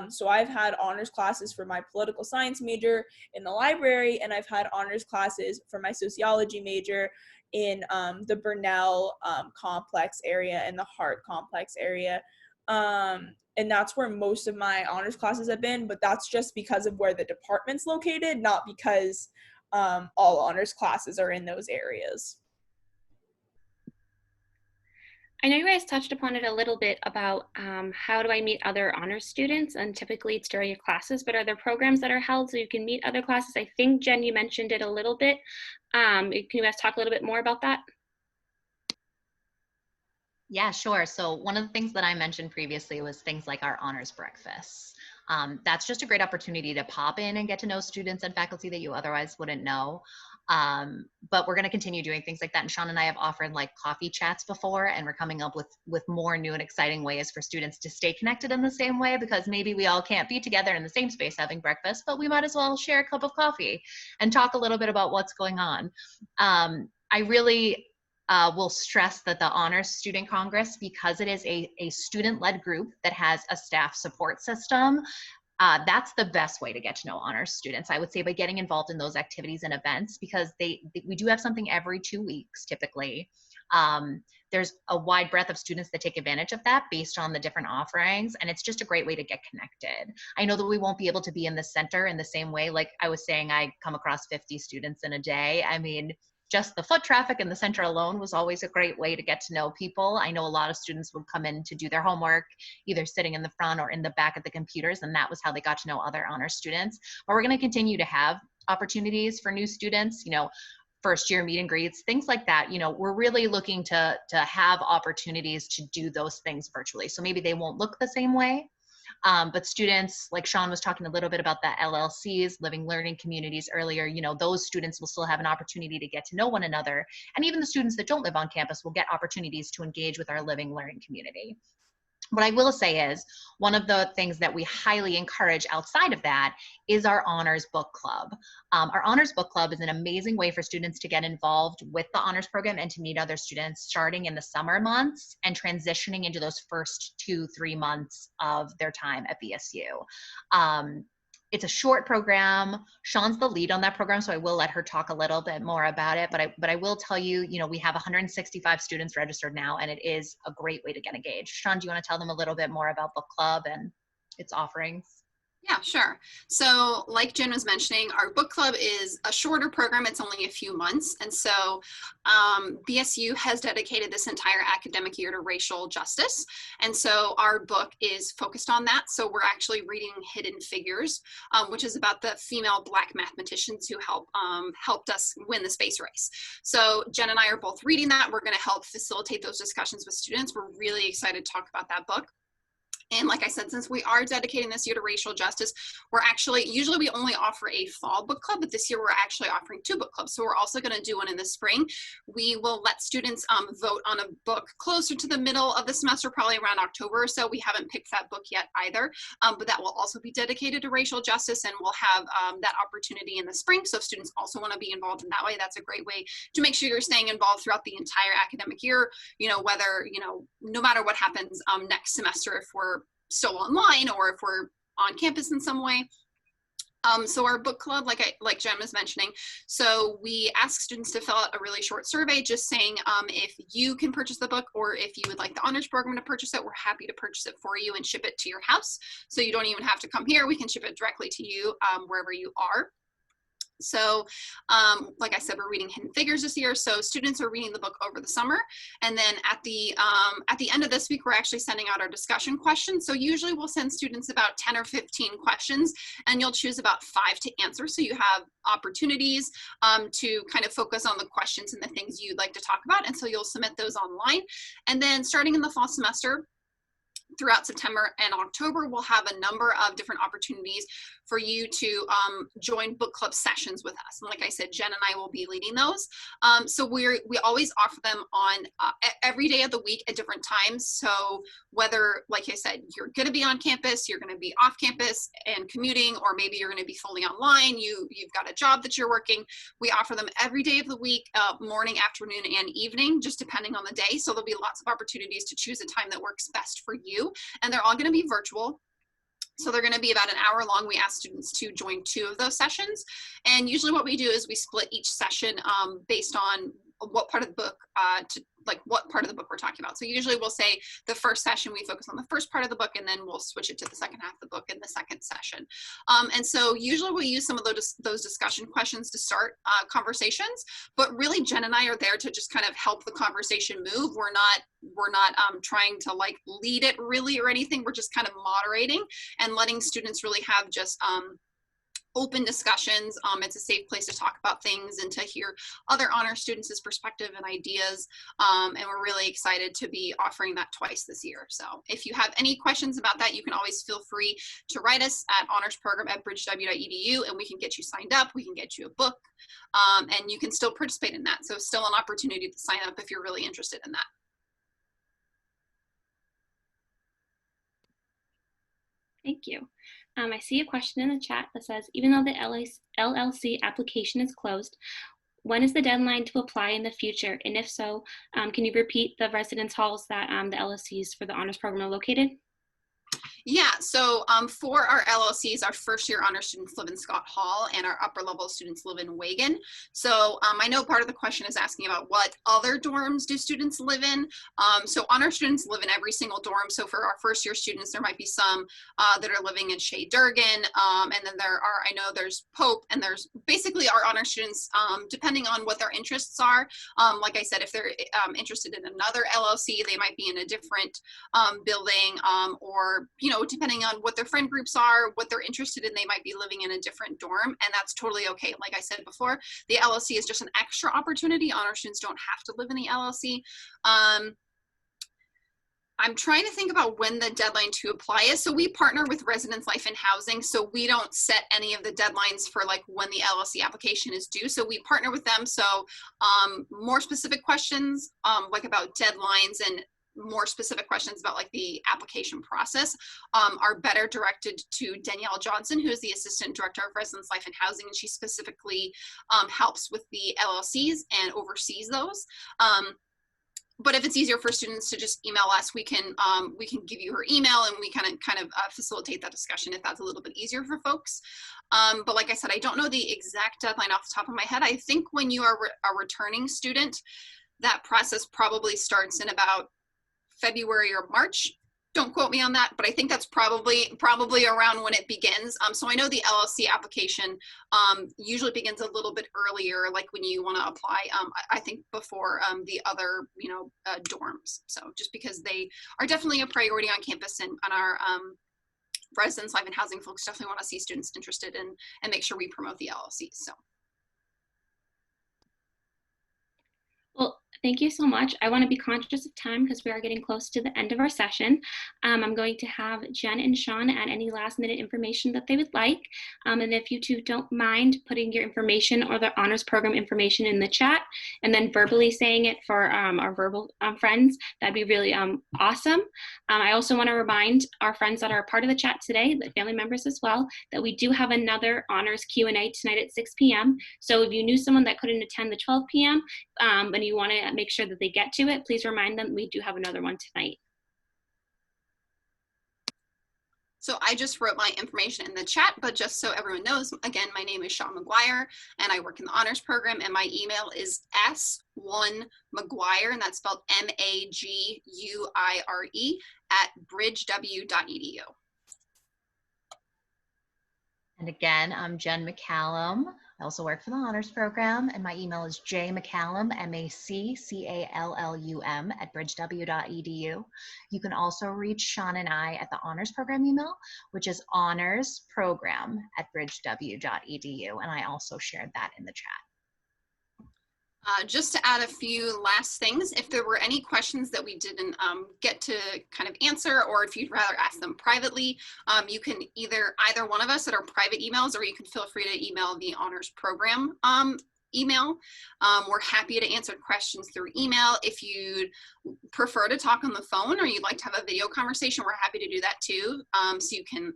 So I've had honors classes for my political science major in the library, and I've had honors classes for my sociology major in the Burnell complex area and the Hart complex area. And that's where most of my honors classes have been, but that's just because of where the department's located, not because all honors classes are in those areas. I know you guys touched upon it a little bit about how do I meet other honors students, and typically it's during your classes, but are there programs that are held so you can meet other classes? I think, Jen, you mentioned it a little bit. Can you guys talk a little bit more about that? Yeah, sure. So one of the things that I mentioned previously was things like our honors breakfasts. That's just a great opportunity to pop in and get to know students and faculty that you otherwise wouldn't know. But we're going to continue doing things like that. And Sean and I have offered like coffee chats before, and we're coming up with more new and exciting ways for students to stay connected in the same way, because maybe we all can't be together in the same space having breakfast, but we might as well share a cup of coffee and talk a little bit about what's going on. I really will stress that the Honors Student Congress, because it is a student-led group that has a staff support system, that's the best way to get to know honors students, I would say, by getting involved in those activities and events, because we do have something every 2 weeks typically. There's a wide breadth of students that take advantage of that based on the different offerings, and it's just a great way to get connected. I know that we won't be able to be in the center in the same way. Like I was saying, I come across 50 students in a day. I mean, just the foot traffic in the center alone was always a great way to get to know people. I know a lot of students would come in to do their homework, either sitting in the front or in the back of the computers, and that was how they got to know other honor students. But we're going to continue to have opportunities for new students, you know, first year meet and greets, things like that. You know, we're really looking to have opportunities to do those things virtually. So maybe they won't look the same way. But students, like Sean was talking a little bit about the LLCs, living learning communities earlier, you know, those students will still have an opportunity to get to know one another. And even the students that don't live on campus will get opportunities to engage with our living learning community. What I will say is one of the things that we highly encourage outside of that is our honors book club. Our honors book club is an amazing way for students to get involved with the honors program and to meet other students starting in the summer months and transitioning into those first 2-3 months of their time at BSU. It's a short program. Sean's the lead on that program, so I will let her talk a little bit more about it. But I will tell you, we have 165 students registered now, and it is a great way to get engaged. Sean, do you want to tell them a little bit more about book club and its offerings? Yeah, sure. So like Jen was mentioning, our book club is a shorter program. It's only a few months. And so BSU has dedicated this entire academic year to racial justice. And so our book is focused on that. So we're actually reading Hidden Figures, which is about the female Black mathematicians who helped us win the space race. So Jen and I are both reading that. We're going to help facilitate those discussions with students. We're really excited to talk about that book. And like I said, since we are dedicating this year to racial justice, we're actually, usually we only offer a fall book club, but this year we're actually offering 2 book clubs. So we're also going to do one in the spring. We will let students vote on a book closer to the middle of the semester, probably around October or so. We haven't picked that book yet either, but that will also be dedicated to racial justice, and we'll have that opportunity in the spring. So if students also want to be involved in that way, that's a great way to make sure you're staying involved throughout the entire academic year, whether, no matter what happens next semester, if we're still online or if we're on campus in some way. So our book club, like Jen was mentioning, so we ask students to fill out a really short survey just saying if you can purchase the book or if you would like the honors program to purchase it, we're happy to purchase it for you and ship it to your house. So you don't even have to come here. We can ship it directly to you wherever you are. So like I said, we're reading Hidden Figures this year. So students are reading the book over the summer. And then at the end of this week, we're actually sending out our discussion questions. So usually we'll send students about 10 or 15 questions, and you'll choose about 5 to answer. So you have opportunities to kind of focus on the questions and the things you'd like to talk about. And so you'll submit those online. And then starting in the fall semester, throughout September and October, we'll have a number of different opportunities for you to join book club sessions with us. And like I said, Jen and I will be leading those. So we always offer them on every day of the week at different times. So whether, like I said, you're going to be on campus, you're going to be off campus and commuting, or maybe you're going to be fully online, you've got a job that you're working, we offer them every day of the week, morning, afternoon, and evening, just depending on the day. So there'll be lots of opportunities to choose a time that works best for you. And they're all going to be virtual. So they're going to be about an hour long. We ask students to join 2 of those sessions. And usually what we do is we split each session based on what part of the book what part of the book we're talking about. So usually we'll say the first session we focus on the first part of the book, and then we'll switch it to the second half of the book in the second session. And so usually we'll use some of those discussion questions to start conversations, but really Jen and I are there to just kind of help the conversation move. We're not trying to lead it really or anything. We're just kind of moderating and letting students really have just open discussions. It's a safe place to talk about things and to hear other honor students' perspective and ideas. And we're really excited to be offering that twice this year. So if you have any questions about that, you can always feel free to write us at honorsprogram@bridgew.edu, and we can get you signed up. We can get you a book, and you can still participate in that. So still an opportunity to sign up if you're really interested in that. Thank you. I see a question in the chat that says, even though the LLC application is closed, when is the deadline to apply in the future? And if so, can you repeat the residence halls that the LLCs for the honors program are located? Yeah, so for our LLCs, our first year honor students live in Scott Hall, and our upper level students live in Wagon. So I know part of the question is asking about what other dorms do students live in. So honor students live in every single dorm. So for our first year students, there might be some that are living in Shea Durgan, and then I know there's Pope, and there's basically our honor students, depending on what their interests are. Like I said, if they're interested in another LLC, they might be in a different building, or depending on what their friend groups are, what they're interested in, they might be living in a different dorm, and that's totally okay. Like I said before, the LLC is just an extra opportunity. Honor students don't have to live in the LLC. I'm trying to think about when the deadline to apply is. So we partner with Residence Life and Housing, so we don't set any of the deadlines for when the LLC application is due. So we partner with them. So more specific questions about deadlines and more specific questions about like the application process are better directed to Danielle Johnson, who is the Assistant Director of Residence Life and Housing, and she specifically helps with the LLCs and oversees those. But if it's easier for students to just email us, we can give you her email and we kind of facilitate that discussion if that's a little bit easier for folks. But like I said, I don't know the exact deadline off the top of my head. I think when you are a returning student, that process probably starts in about February or March. Don't quote me on that, but I think that's probably around when it begins. So I know the LLC application usually begins a little bit earlier, like when you want to apply. I think before the other, dorms. So just because they are definitely a priority on campus, and on our residence life and housing folks definitely want to see students interested in and make sure we promote the LLCs. So. Well, thank you so much. I want to be conscious of time because we are getting close to the end of our session. I'm going to have Jen and Sean add any last minute information that they would like. And if you two don't mind putting your information or the honors program information in the chat and then verbally saying it for our verbal friends, that'd be really awesome. I also want to remind our friends that are part of the chat today, the family members as well, that we do have another honors Q&A tonight at 6 p.m. So if you knew someone that couldn't attend the 12 p.m. And you want to make sure that they get to it, please remind them we do have another one tonight. So I just wrote my information in the chat, but just so everyone knows, again, my name is Shaw McGuire and I work in the honors program, and my email is s1mcguire, and that's spelled MAGUIRE @bridgew.edu. And again, I'm Jen McCallum. I also work for the honors program, and my email is jmccallum, MACCALLUM @bridgew.edu. You can also reach Sean and I at the honors program email, which is honorsprogram@bridgew.edu, and I also shared that in the chat. Just to add a few last things, if there were any questions that we didn't get to kind of answer, or if you'd rather ask them privately, you can either one of us at our private emails, or you can feel free to email the honors program email. We're happy to answer questions through email. If you'd prefer to talk on the phone or you'd like to have a video conversation, we're happy to do that too. So you can,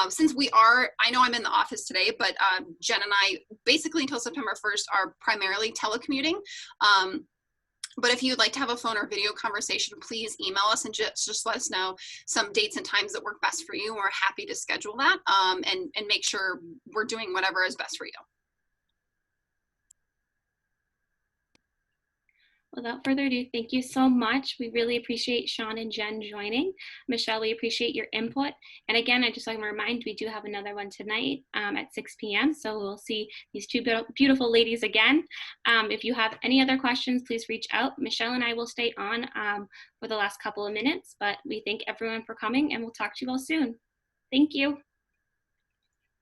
since I know I'm in the office today, but Jen and I basically until September 1st are primarily telecommuting. But if you'd like to have a phone or video conversation, please email us and just let us know some dates and times that work best for you. We're happy to schedule that and make sure we're doing whatever is best for you. Without further ado, thank you so much. We really appreciate Sean and Jen joining. Michelle, we appreciate your input. And again, I just want to remind, we do have another one tonight at 6 p.m. So we'll see these two beautiful ladies again. If you have any other questions, please reach out. Michelle and I will stay on for the last couple of minutes, but we thank everyone for coming, and we'll talk to you all soon. Thank you.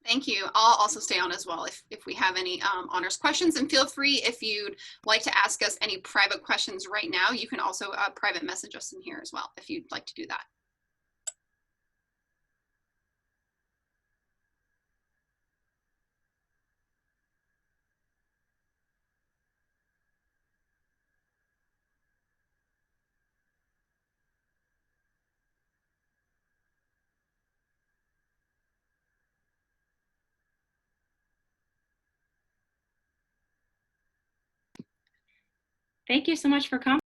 Thank you. I'll also stay on as well if we have any honors questions, and feel free, if you'd like to ask us any private questions right now, you can also private message us in here as well if you'd like to do that. Thank you so much for coming.